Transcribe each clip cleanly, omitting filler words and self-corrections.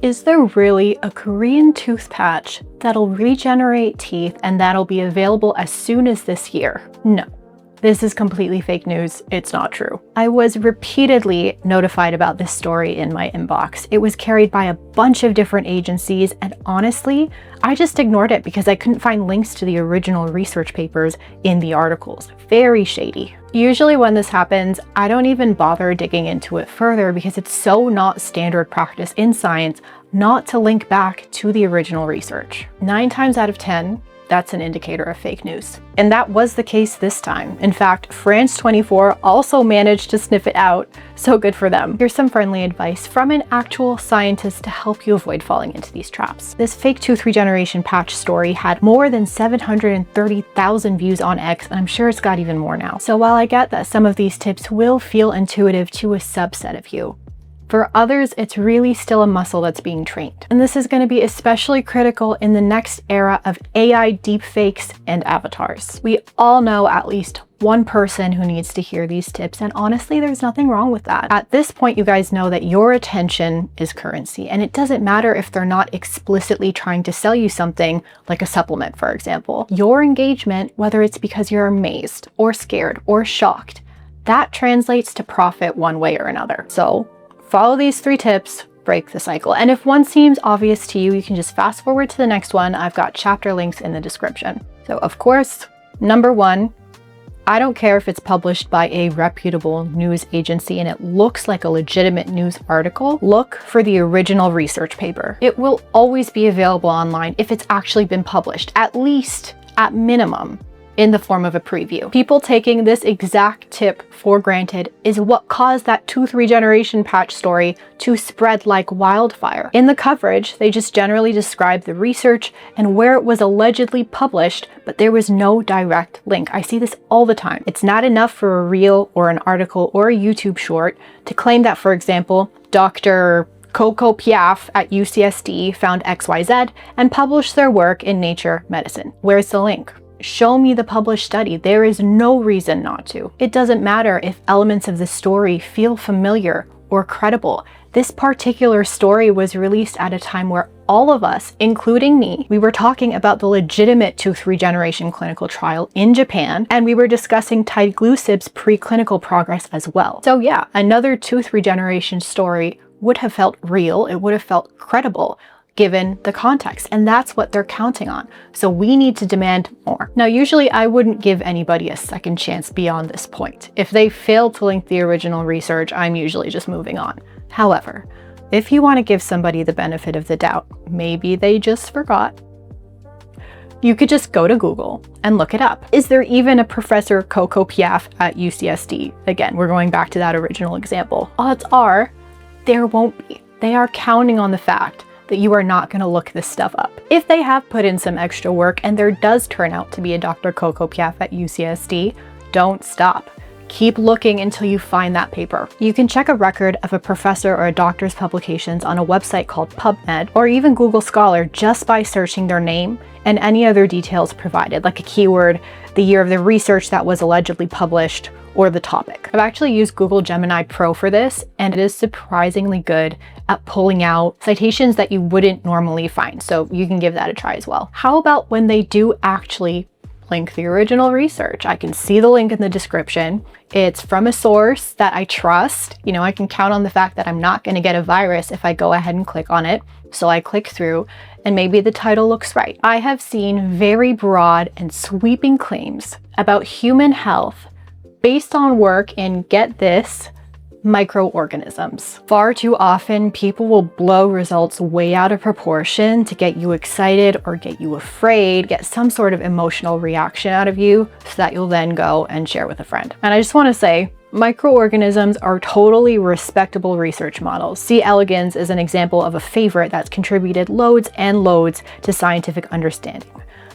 Is there really a Korean tooth patch that'll regenerate teeth and that'll be available as soon as this year? No. This is completely fake news. It's not true. I was repeatedly notified about this story in my inbox. It was carried by a bunch of different agencies, and honestly, I just ignored it because I couldn't find links to the original research papers in the articles. Very shady. Usually when this happens, I don't even bother digging into it further because it's so not standard practice in science not to link back to the original research. 9 times out of 10, that's an indicator of fake news. And that was the case this time. In fact, France 24 also managed to sniff it out, so good for them. Here's some friendly advice from an actual scientist to help you avoid falling into these traps. This fake tooth regeneration patch story had more than 730,000 views on X, and I'm sure it's got even more now. So while I get that some of these tips will feel intuitive to a subset of you, for others, it's really still a muscle that's being trained. And this is going to be especially critical in the next era of AI deepfakes and avatars. We all know at least one person who needs to hear these tips, and honestly, there's nothing wrong with that. At this point, you guys know that your attention is currency, and it doesn't matter if they're not explicitly trying to sell you something like a supplement, for example. Your engagement, whether it's because you're amazed or scared or shocked, that translates to profit one way or another. So follow these 3 tips, break the cycle. And if one seems obvious to you, you can just fast forward to the next one. I've got chapter links in the description. So of course, number 1, I don't care if it's published by a reputable news agency and it looks like a legitimate news article, look for the original research paper. It will always be available online if it's actually been published, at least at minimum, in the form of a preview. People taking this exact tip for granted is what caused that tooth regeneration patch story to spread like wildfire. In the coverage, they just generally described the research and where it was allegedly published, but there was no direct link. I see this all the time. It's not enough for a reel or an article or a YouTube short to claim that, for example, Dr. Coco Piaf at UCSD found XYZ and published their work in Nature Medicine. Where's the link? Show me the published study. There is no reason not to. It doesn't matter if elements of the story feel familiar or credible. This particular story was released at a time where all of us, including me, we were talking about the legitimate tooth regeneration clinical trial in Japan, and we were discussing Tiglusib's preclinical progress as well. So yeah, another tooth regeneration story would have felt real. It would have felt credible, given the context, and that's what they're counting on. So we need to demand more. Now, usually I wouldn't give anybody a second chance beyond this point. If they fail to link the original research, I'm usually just moving on. However, if you want to give somebody the benefit of the doubt, maybe they just forgot, you could just go to Google and look it up. Is there even a Professor Coco Piaf at UCSD? Again, we're going back to that original example. Odds are there won't be. They are counting on the fact that you are not going to look this stuff up. If they have put in some extra work and there does turn out to be a Dr. Coco Piaf at UCSD, don't stop. Keep looking until you find that paper. You can check a record of a professor or a doctor's publications on a website called PubMed or even Google Scholar just by searching their name and any other details provided, like a keyword, the year of the research that was allegedly published, or the topic. I've actually used Google Gemini Pro for this, and it is surprisingly good at pulling out citations that you wouldn't normally find, so you can give that a try as well. How about when they do actually link the original research? I can see the link in the description. It's from a source that I trust. You know, I can count on the fact that I'm not going to get a virus if I go ahead and click on it. So I click through and maybe the title looks right. I have seen very broad and sweeping claims about human health based on work in, get this, microorganisms. Far too often, people will blow results way out of proportion to get you excited or get you afraid, get some sort of emotional reaction out of you so that you'll then go and share with a friend. And I just want to say, microorganisms are totally respectable research models. C. elegans is an example of a favorite that's contributed loads and loads to scientific understanding.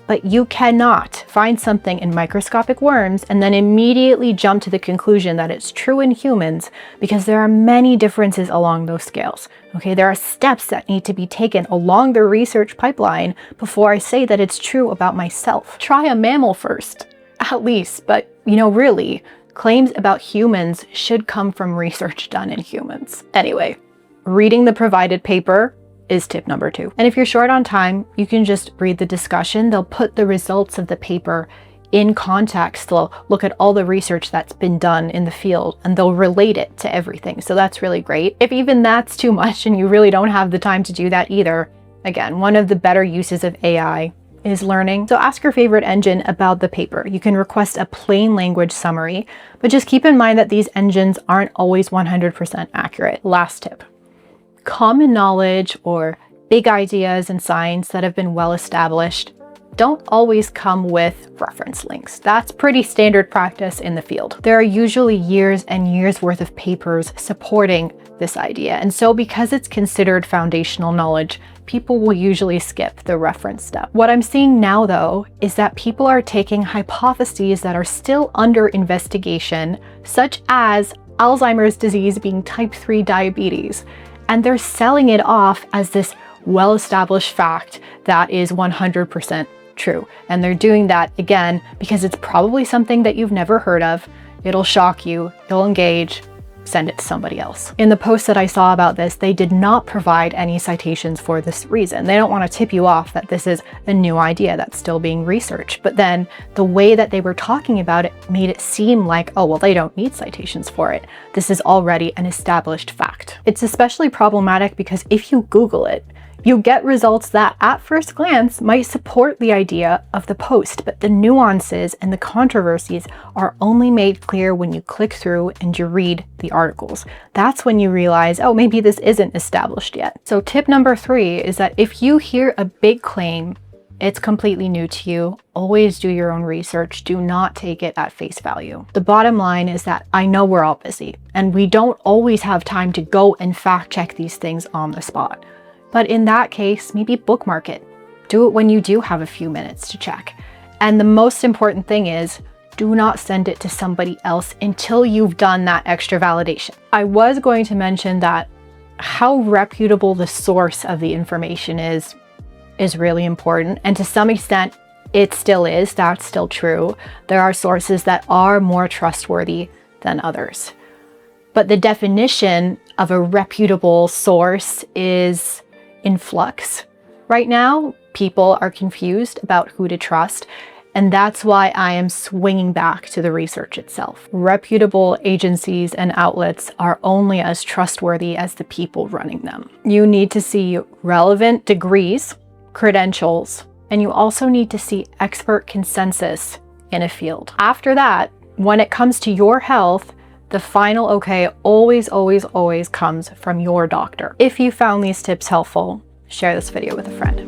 But you cannot find something in microscopic worms and then immediately jump to the conclusion that it's true in humans, because there are many differences along those scales. Okay, there are steps that need to be taken along the research pipeline before I say that it's true about myself. Try a mammal first, at least, but really, claims about humans should come from research done in humans. Anyway, reading the provided paper, is tip number 2. And if you're short on time, you can just read the discussion. They'll put the results of the paper in context. They'll look at all the research that's been done in the field and they'll relate it to everything. So that's really great. If even that's too much and you really don't have the time to do that either, again, one of the better uses of AI is learning. So ask your favorite engine about the paper. You can request a plain language summary, but just keep in mind that these engines aren't always 100% accurate. Last tip. Common knowledge or big ideas in science that have been well established don't always come with reference links. That's pretty standard practice in the field. There are usually years and years worth of papers supporting this idea. And so because it's considered foundational knowledge, people will usually skip the reference step. What I'm seeing now though, is that people are taking hypotheses that are still under investigation, such as Alzheimer's disease being type 3 diabetes, and they're selling it off as this well-established fact that is 100% true. And they're doing that again because it's probably something that you've never heard of. It'll shock you, you'll engage, send it to somebody else. In the post that I saw about this, they did not provide any citations for this reason. They don't want to tip you off that this is a new idea that's still being researched. But then the way that they were talking about it made it seem like, oh, well, they don't need citations for it. This is already an established fact. It's especially problematic because if you Google it, you get results that at first glance might support the idea of the post, but the nuances and the controversies are only made clear when you click through and you read the articles. That's when you realize, oh, maybe this isn't established yet. So tip number 3 is that if you hear a big claim, it's completely new to you, always do your own research. Do not take it at face value. The bottom line is that I know we're all busy and we don't always have time to go and fact check these things on the spot. But in that case, maybe bookmark it. Do it when you do have a few minutes to check. And the most important thing is, do not send it to somebody else until you've done that extra validation. I was going to mention that how reputable the source of the information is really important. And to some extent, it still is. That's still true. There are sources that are more trustworthy than others. But the definition of a reputable source is in flux. Right now, people are confused about who to trust, and that's why I am swinging back to the research itself. Reputable agencies and outlets are only as trustworthy as the people running them. You need to see relevant degrees, credentials, and you also need to see expert consensus in a field. After that, when it comes to your health, the final okay always comes from your doctor. If you found these tips helpful, share this video with a friend.